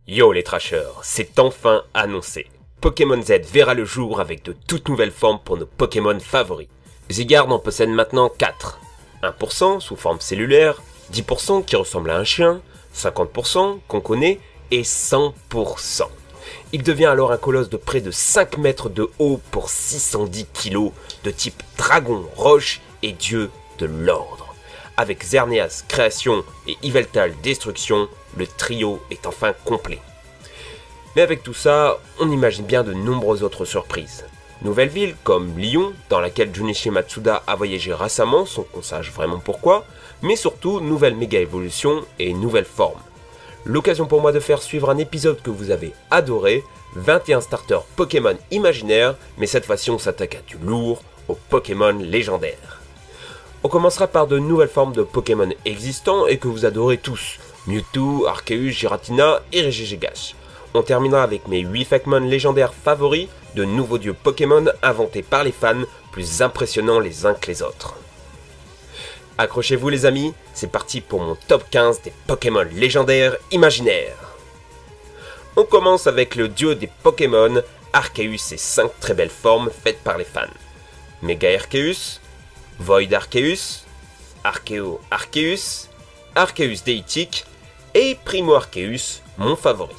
Yo les trashers, c'est enfin annoncé. Pokémon Z verra le jour avec de toutes nouvelles formes pour nos Pokémon favoris. Zygarde en possède maintenant 4. 1% sous forme cellulaire, 10% qui ressemble à un chien, 50% qu'on connaît et 100%. Il devient alors un colosse de près de 5 mètres de haut pour 610 kg de type dragon, roche et dieu de l'ordre. Avec Xerneas création et Yveltal destruction, le trio est enfin complet. Mais avec tout ça, on imagine bien de nombreuses autres surprises. Nouvelles villes comme Lyon, dans laquelle Junichi Matsuda a voyagé récemment sans qu'on sache vraiment pourquoi, mais surtout nouvelles méga évolutions et nouvelles formes. L'occasion pour moi de faire suivre un épisode que vous avez adoré, 21 starters Pokémon imaginaires, mais cette fois-ci on s'attaque à du lourd, aux Pokémon légendaires. On commencera par de nouvelles formes de Pokémon existants et que vous adorez tous, Mewtwo, Arceus, Giratina et Regigigas. On terminera avec mes 8 Fakemon légendaires favoris, de nouveaux dieux Pokémon inventés par les fans, plus impressionnants les uns que les autres. Accrochez-vous les amis, c'est parti pour mon top 15 des Pokémon légendaires imaginaires. On commence avec le dieu des Pokémon, Arceus et 5 très belles formes faites par les fans. Mega Arceus, Void Arceus, Archeo Arceus, Arceus déitique et Primo Arceus, mon favori.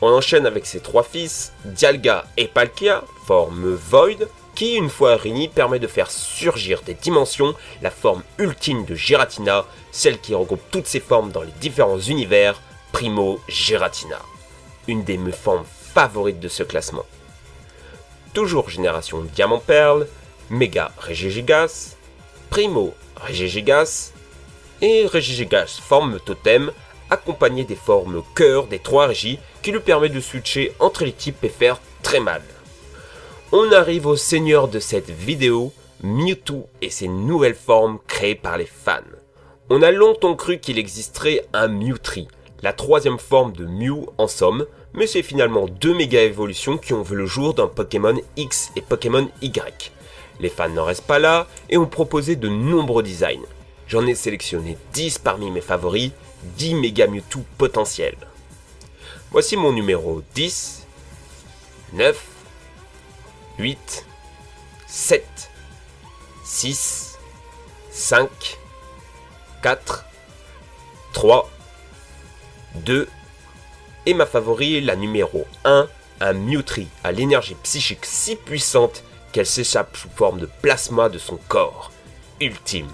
On enchaîne avec ses 3 fils, Dialga et Palkia, forme Void, qui une fois réunis permet de faire surgir des dimensions la forme ultime de Giratina, celle qui regroupe toutes ses formes dans les différents univers, Primo Giratina. Une des mes formes favorites de ce classement. Toujours génération Diamant Perle, Mega Regigigas, Primo Regigigas et Regigigas forme totem, accompagné des formes cœur des 3 régis qui lui permet de switcher entre les types et faire très mal. On arrive au seigneur de cette vidéo, Mewtwo et ses nouvelles formes créées par les fans. On a longtemps cru qu'il existerait un Mewtri, la 3e forme de Mew en somme, mais c'est finalement 2 méga évolutions qui ont vu le jour dans Pokémon X et Pokémon Y. Les fans n'en restent pas là et ont proposé de nombreux designs. J'en ai sélectionné 10 parmi mes favoris, 10 méga Mewtwo potentiels. Voici mon numéro 10, 9, 8, 7, 6, 5, 4, 3, 2, et ma favori, la numéro 1, un Mewtri à l'énergie psychique si puissante qu'elle s'échappe sous forme de plasma de son corps. Ultime.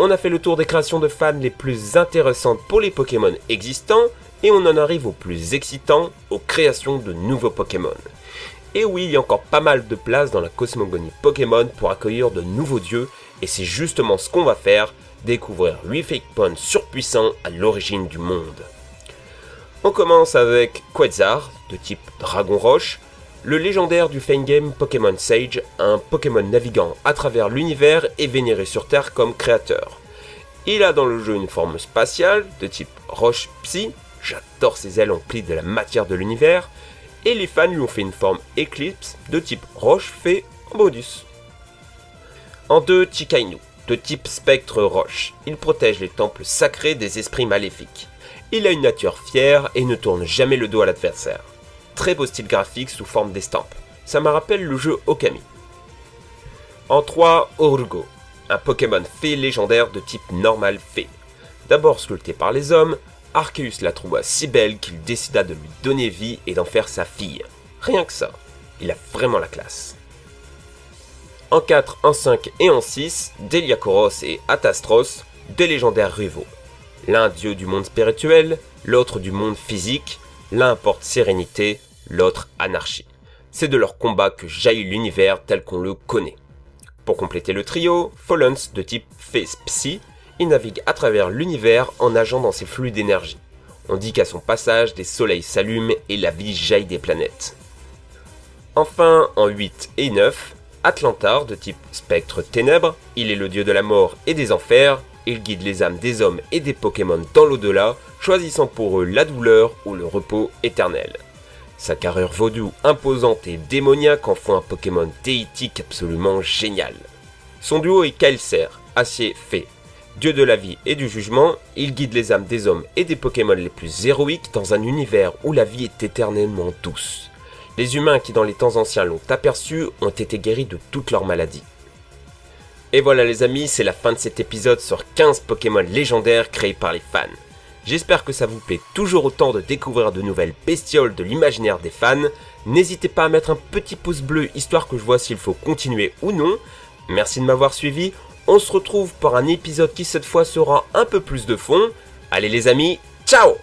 On a fait le tour des créations de fans les plus intéressantes pour les Pokémon existants, et on en arrive aux plus excitants, aux créations de nouveaux Pokémon. Et oui, il y a encore pas mal de place dans la cosmogonie Pokémon pour accueillir de nouveaux dieux, et c'est justement ce qu'on va faire, découvrir 8 Fakemon surpuissants à l'origine du monde. On commence avec Quetzar, de type Dragon Roche, le légendaire du Fangame Pokémon Sage, un Pokémon naviguant à travers l'univers et vénéré sur Terre comme créateur. Il a dans le jeu une forme spatiale, de type Roche Psy, j'adore ses ailes emplies de la matière de l'univers, et les fans lui ont fait une forme Eclipse, de type Roche Fée en bonus. En 2, Chikainu, de type Spectre Roche, il protège les temples sacrés des esprits maléfiques. Il a une nature fière et ne tourne jamais le dos à l'adversaire. Très beau style graphique sous forme d'estampes. Ça me rappelle le jeu Okami. En 3, Orugo, un Pokémon fée légendaire de type normal fée. D'abord sculpté par les hommes, Arceus la trouva si belle qu'il décida de lui donner vie et d'en faire sa fille. Rien que ça, il a vraiment la classe. En 4, en 5 et en 6, Deliakoros et Atastros, deux légendaires rivaux. L'un dieu du monde spirituel, l'autre du monde physique, l'un apporte sérénité, l'autre anarchie. C'est de leur combat que jaillit l'univers tel qu'on le connaît. Pour compléter le trio, Follens de type Fée Psy, il navigue à travers l'univers en nageant dans ses flux d'énergie. On dit qu'à son passage, les soleils s'allument et la vie jaillit des planètes. Enfin, en 8 et 9, Atlantar de type Spectre Ténèbres, il est le dieu de la mort et des enfers, il guide les âmes des hommes et des Pokémon dans l'au-delà, choisissant pour eux la douleur ou le repos éternel. Sa carrure vaudou imposante et démoniaque en font un Pokémon déitique absolument génial. Son duo est Kaiser, acier fée. Dieu de la vie et du jugement, il guide les âmes des hommes et des Pokémon les plus héroïques dans un univers où la vie est éternellement douce. Les humains qui dans les temps anciens l'ont aperçu ont été guéris de toutes leurs maladies. Et voilà les amis, c'est la fin de cet épisode sur 15 Pokémon légendaires créés par les fans. J'espère que ça vous plaît toujours autant de découvrir de nouvelles bestioles de l'imaginaire des fans. N'hésitez pas à mettre un petit pouce bleu histoire que je vois s'il faut continuer ou non. Merci de m'avoir suivi. On se retrouve pour un épisode qui cette fois sera un peu plus de fond. Allez les amis, ciao!